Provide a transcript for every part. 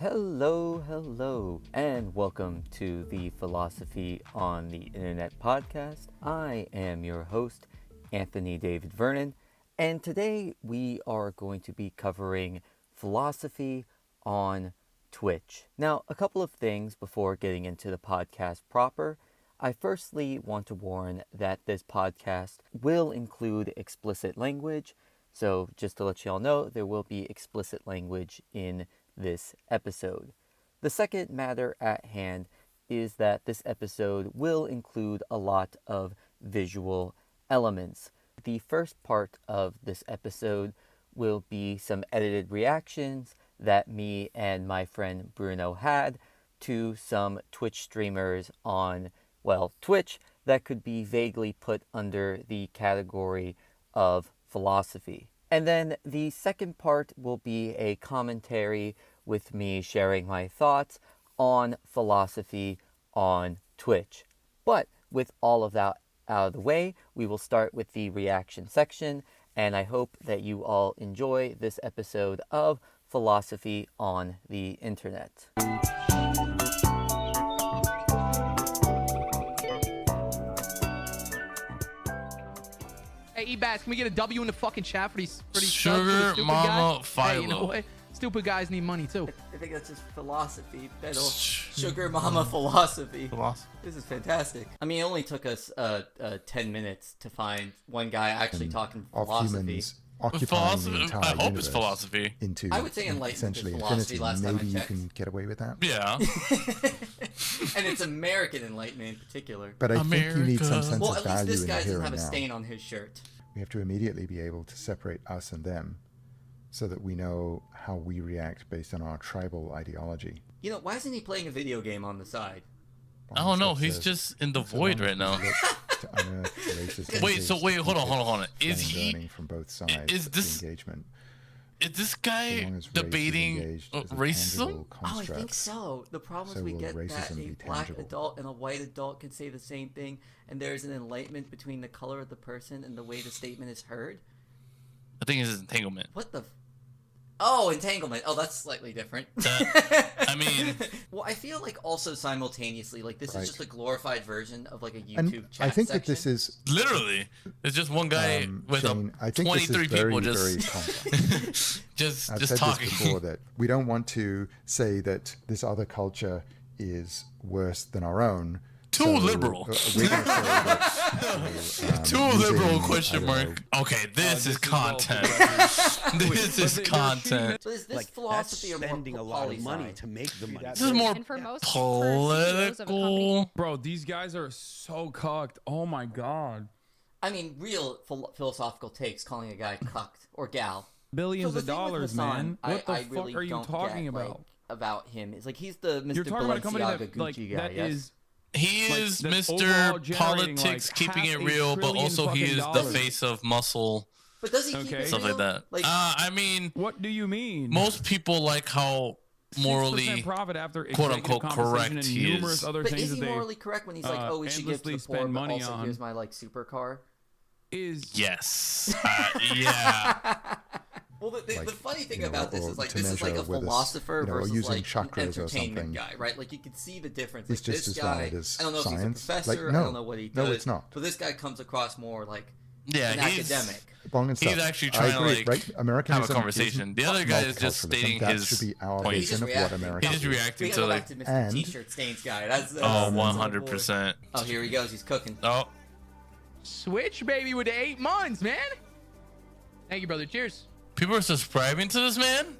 Hello, and welcome to the Philosophy on the Internet podcast. I am your host, Anthony David Vernon, and today we are going to be covering philosophy on Twitch. Now, a couple of things before getting into the podcast proper. I firstly want to warn that this podcast will include explicit language, so just to let you all know, there will be explicit language in this episode. The second matter at hand is that this episode will include a lot of visual elements. The first part of this episode will be some edited reactions that me and my friend Bruno had to some Twitch streamers on, Twitch that could be vaguely put under the category of philosophy. And then the second part will be a commentary with me sharing my thoughts on philosophy on Twitch. But with all of that out of the way, we will start with the reaction section, and I hope that you all enjoy this episode of Philosophy on the Internet. Hey, E-Bats, can we get a W in the fucking chat for these Sugar stupid Mama guys? Philo. Hey, you know what? Stupid guys need money too. I think that's just philosophy. Sugar Mama philosophy. This is fantastic. I mean, it only took us 10 minutes to find one guy actually talking of philosophy. Humans occupying the entire I hope it's universe philosophy. into I would say enlightenment essentially is philosophy infinity. last time I Maybe you checked. can get away with that. Yeah. And it's American enlightenment in particular. But I think you need some America. sense Well, of at least value this in guy the here doesn't have and a now. stain on his shirt. We have to immediately be able to separate us and them so that we know how we react based on our tribal ideology. You know, why isn't he playing a video game on the side? I don't know. Scott He's says, just in the "So void long right now. as we look to unearth the racist Wait, so wait, hold on. plain Is he? burning from both sides is of this- the engagement? Is this So guy long as race is debating engaged as a racism? tangible Oh, I construct, think so. The problem is So we will get that racism a be black tangible? adult and a white adult can say the same thing, and there's an enlightenment between the color of the person and the way the statement is heard. I think it's entanglement. What the? Oh, entanglement. Oh, that's slightly different. I mean, well, I feel like also simultaneously, like this Right. is just a glorified version of like a YouTube and chat I think section. that this is literally, it's just one guy with Shane, I think this is 23 very, people very just complex. just I've just said talking. this before that we don't want to say that this other culture is worse than our own. Too liberal. We're going to say that, Too using, liberal? I Question don't mark. know, Okay, this is content. Wait, This is content. So is this Like, philosophy that's or more spending a lot of money poli-sci? to make the money. This is more And for most for CEOs of a company, political. Bro, these guys are so cucked. Oh my god. I mean, real philosophical takes calling a guy cucked or gal. Billions So the of thing with dollars, Hassan, man. What the I fuck really are you don't talking get, about? Like, about him is like he's the Mr. You're talking about a company Balenciaga that Gucci guy. that yes? is He like, is that's Mr. overall generating, Politics, like, keeping half it a real, but trillion also he fucking is the dollars. face of muscle, But does he keep Okay. it stuff real? like that. I mean, what do you mean? most people like how 6% morally profit after quote unquote executive compensation correct and he numerous is. other But things is that he they morally correct when he's like, oh, we should give to the endlessly poor, spend but money also on. here's my like supercar? is Yes. Yeah. Well, the Like, funny thing you know, about this or is like to this is like a measure whether, philosopher you know, or versus using like an chakras or entertainment something guy, right? Like you can see the difference. It's Like just this as guy, valid as I don't know if science. he's a professor. Like, no. I don't know what he No, does. it's not. But this guy comes across more like Yeah, an he's academic. Wrong and he's stuff. actually I trying to agree, like right? Americanism have a conversation. isn't The other guy is just multiculturalism. stating That his should be our point. vision of what America He's just is. reacting We to gotta go like back to Mr. and- T-shirt stains guy. That's oh that's 100%. Oh, here he goes. He's cooking. Oh, Switch baby with the 8 months, man. Thank you, brother. Cheers. people are subscribing to this man.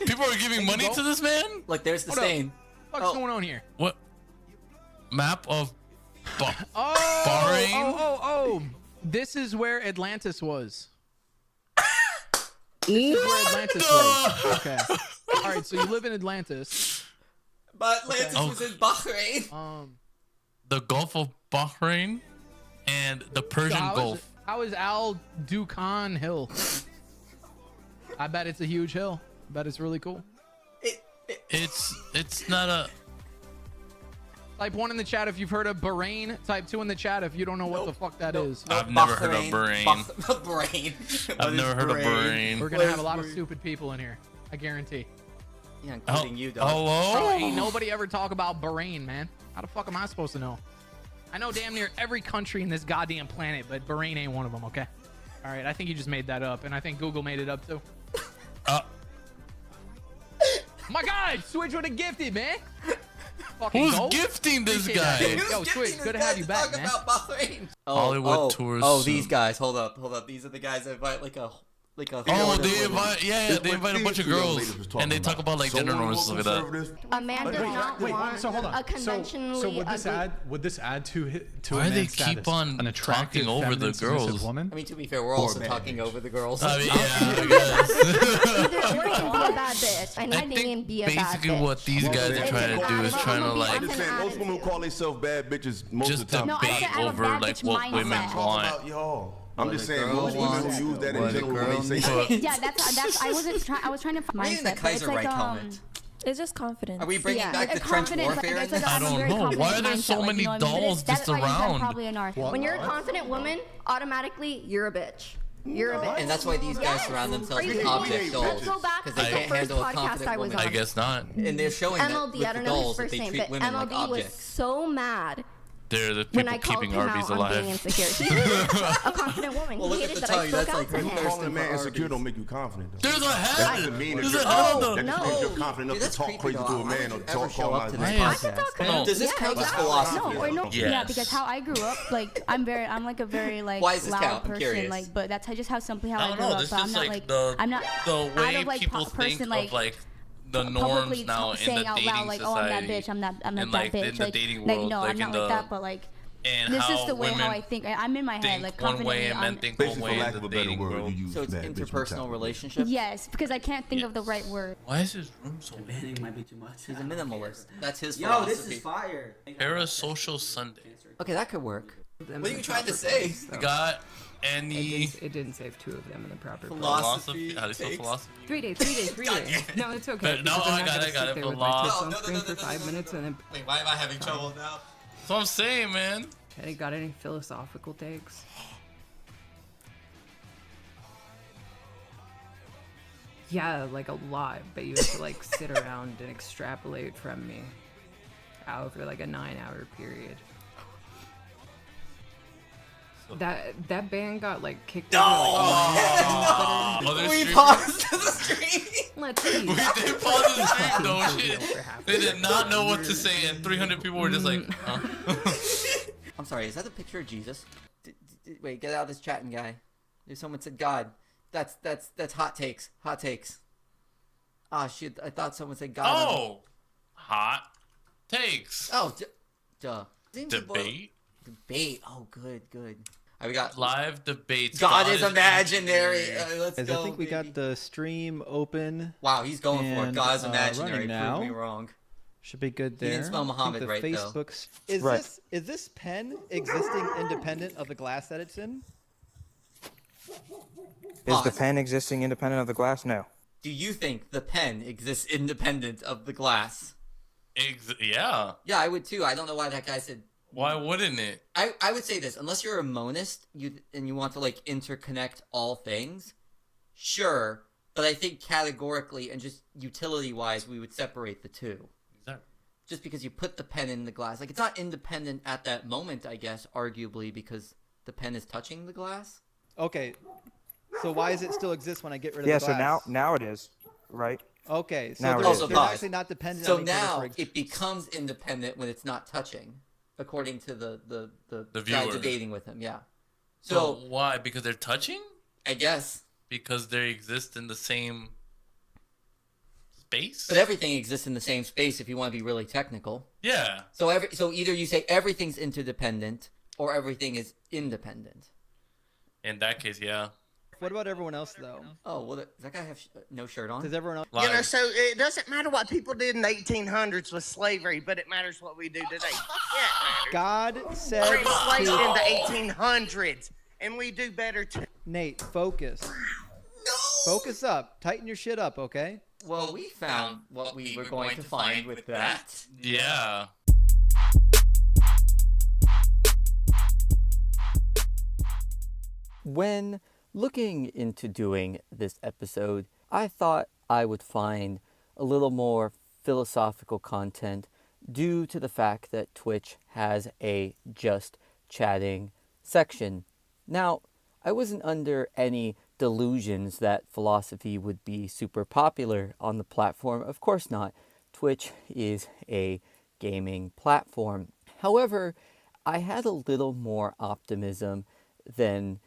People are giving money go. to this man. Look, there's the Hold up. stain. What's Oh. going on here? What map of Oh, Bahrain? oh. This is where Atlantis was. This is where Atlantis was. Okay. All right, so you live in Atlantis. But Atlantis Okay. was in Bahrain. the Gulf of Bahrain and the Persian Gulf. How is Al Dukan Hill? I bet it's a huge hill. I bet it's really cool. It's not a. Type 1 in the chat if you've heard of Bahrain. Type 2 in the chat if you don't know what the fuck that is. I've never heard of Bahrain. Bahrain. I've never heard of Bahrain. We're gonna have a lot of stupid people in here. I guarantee. Yeah, including you, dog. Hello? Ain't nobody ever talk about Bahrain, man. How the fuck am I supposed to know? I know damn near every country in this goddamn planet, but Bahrain ain't one of them, okay? All right, I think you just made that up, and I think Google made it up too. My God, Switch would have gifted, man. Fucking Who's go. gifting this Appreciate that, guy? dude. Yo, Switch, good to have you back, man. Hollywood tours. Oh, these guys. Hold up. These are the guys that invite like a. Oh, they invite a bunch of girls, and they talk about like gender norms and stuff like that. A man does not want so hold on. a conventionally so would this ugly- would this add to Why a do they man's keep status? on An attractive, talking over the feminine, submissive girls? Woman? I mean, to be fair, we're also talking over the girls. I mean, yeah, I guess. Either you can be a bad bitch. And I I didn't think be a bad basically bitch. what these guys are trying to do is trying to like Most women call themselves bad bitches most just of the time. No, I debate said I'm a over bad like bitch what mindset. women It's all want. about y'all. I'm What just a saying, girl most women wants, who use that what a in general when they say girl that. Yeah, that's I wasn't trying. I was trying to find Reading the mindset. But it's Kaiser like Reich helmet. It's just confidence. Are we bringing yeah, back a the trench confidence, warfare like, in it's like this? I I have a don't very know. confident Why are there mindset, so like, many you know what I mean? But dolls that's just why I think I'm around? probably a narc. When you're a confident woman, automatically you're a bitch. You're a bitch. And that's why these guys surround themselves with object dolls. Let's go back to Because the they can't first handle a podcast confident I was woman. on. I guess not. And they're showing that MLD, with I the don't know his dolls that first they name, treat but women like MLD was objects. so mad They're the when people I called keeping him Arby's out on being alive. insecure. He hated a confident woman. Well, He look at hated the that I tongue, spoke that's out like to him. Calling a man insecure don't make you confident. Though. There's a That hat. doesn't mean that There's you're a hat on that the. just means you're confident Dude, enough that's to talk creepy, crazy dog. to a Why man would or you talk ever show call up out to his this name. I could talk podcast? No. Does this count as exactly. philosophy? No, or no. Yes. Yeah, because how I grew up, like I'm like a very like Why does this loud count? I'm person, curious. like, but that's just how simply how I I don't grew know. up. This But I'm is not like like the I'm not the way out of like people person think like of like the norms publicly now in saying the out dating loud like, oh, I'm that society. bitch. I'm not and, that like, bitch. in the like, dating like world, no, like I'm not in like the- that. But like And this how is the way women how I think. I'm in my head think like one confidently. way and men think one Basically, way for in lack the of a better dating word, world. you use So it's bad bitch interpersonal mentality. relationship? Yes, because I can't think of the right word. Why is his room so big? Banning might be too much. He's a minimalist. That's his Yo, philosophy. this is fire. Parasocial Sunday. Okay, that could work. What are you trying to say? Got any It didn't save two of them in the proper place. philosophy? How do you spell takes. philosophy? 3 days, 3 days, 3 days. No, it's okay. But no, because I'm I not got gonna it, got sit it. there with my Philosophy. tits on screen for 5 minutes and then. Wait, why am I having trouble now? That's what I'm saying, man. Okay, got any philosophical takes? Yeah, like a lot, but you have to like sit around and extrapolate from me out for like a 9-hour period. That band got like kicked out. Other We streamers- paused the stream. Let's see. They paused the stream though. Shit. They did not know what to say, and 300 people were just like, huh? I'm sorry, is that a picture of Jesus? Wait, get out of this chatting guy. There's someone said God. That's hot takes. Hot takes. Ah, shit, I thought someone said God. Oh, hot takes. Oh, duh. Debate. Debate. Oh, good. All right, we got Live debates. God is imaginary. Let's Guys, go. I think we got baby. the stream open. Wow, he's going for it. and, God is imaginary. running now. Prove me wrong. Should be good He there. didn't spell I think Muhammad the right, though. Facebook's Is this pen existing independent of the glass that it's in? Is the pen existing independent of the glass? No. Do you think the pen exists independent of the glass? Yeah. Yeah, I would too. I don't know why that guy said. Why wouldn't it? I would say this: unless you're a monist, and you want to like interconnect all things, sure. But I think categorically and just utility-wise, we would separate the two. Exactly. Just because you put the pen in the glass, like it's not independent at that moment, I guess, arguably because the pen is touching the glass. Okay, so why does it still exist when I get rid of Yeah, the so glass? now it is, right? Okay, so Now it they're, is. they're pause. actually not dependent So on each other now for ex- it becomes independent when it's not touching, according to the guy viewer. debating with him. Yeah. So So why? Because they're touching? I guess. Because they exist in the same space? But everything exists in the same space if you want to be really technical. Yeah. So so either you say everything's interdependent or everything is independent. In that case, yeah. What about everyone else though? Oh well, does that guy have no shirt on? Does everyone else? You know, so it doesn't matter what people did in the 1800s with slavery, but it matters what we do today. Yeah, God said we're enslaved in to... the 1800s, and we do better too. Nate, focus. No. Focus up. Tighten your shit up, okay? Well, we found what we were going to find with that. Yeah. When looking into doing this episode, I thought I would find a little more philosophical content due to the fact that Twitch has a just chatting section. Now, I wasn't under any delusions that philosophy would be super popular on the platform. Of course not. Twitch is a gaming platform. However, I had a little more optimism than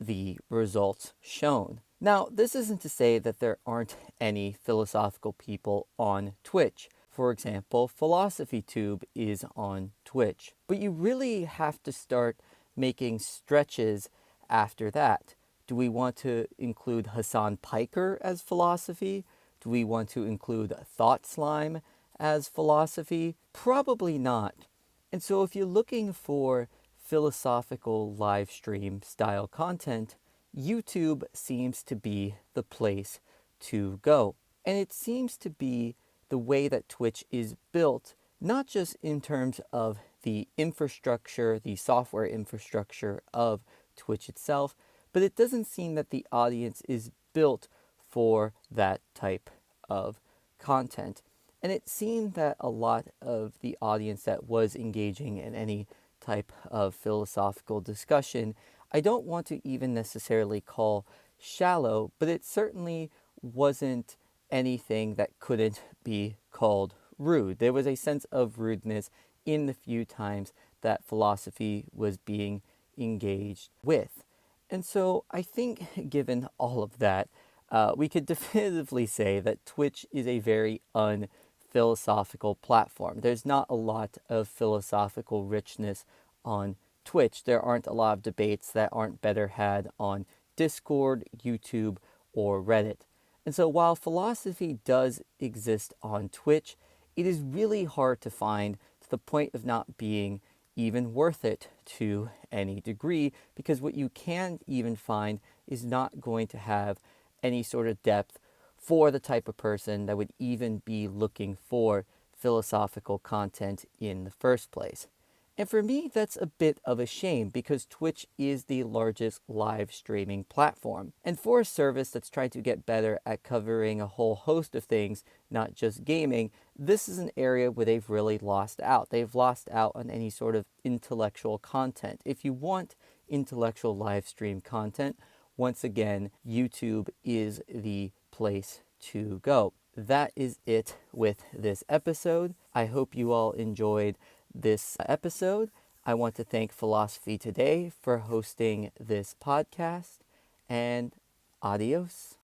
the results shown. Now, this isn't to say that there aren't any philosophical people on Twitch. For example, PhilosophyTube is on Twitch. But you really have to start making stretches after that. Do we want to include Hassan Piker as philosophy? Do we want to include Thought Slime as philosophy? Probably not. And so if you're looking for philosophical live stream style content, YouTube seems to be the place to go. And it seems to be the way that Twitch is built, not just in terms of the infrastructure, the software infrastructure of Twitch itself, but it doesn't seem that the audience is built for that type of content. And it seemed that a lot of the audience that was engaging in any type of philosophical discussion, I don't want to even necessarily call shallow, but it certainly wasn't anything that couldn't be called rude. There was a sense of rudeness in the few times that philosophy was being engaged with. And so I think given all of that, we could definitively say that Twitch is a very unphilosophical platform. There's not a lot of philosophical richness on Twitch. There aren't a lot of debates that aren't better had on Discord, YouTube, or Reddit. And so while philosophy does exist on Twitch, it is really hard to find to the point of not being even worth it to any degree, because what you can even find is not going to have any sort of depth for the type of person that would even be looking for philosophical content in the first place. And for me, that's a bit of a shame because Twitch is the largest live streaming platform. And for a service that's trying to get better at covering a whole host of things, not just gaming, this is an area where they've really lost out. They've lost out on any sort of intellectual content. If you want intellectual live stream content, once again, YouTube is the place to go. That is it with this episode. I hope you all enjoyed this episode. I want to thank Philosophy Today for hosting this podcast, and adios.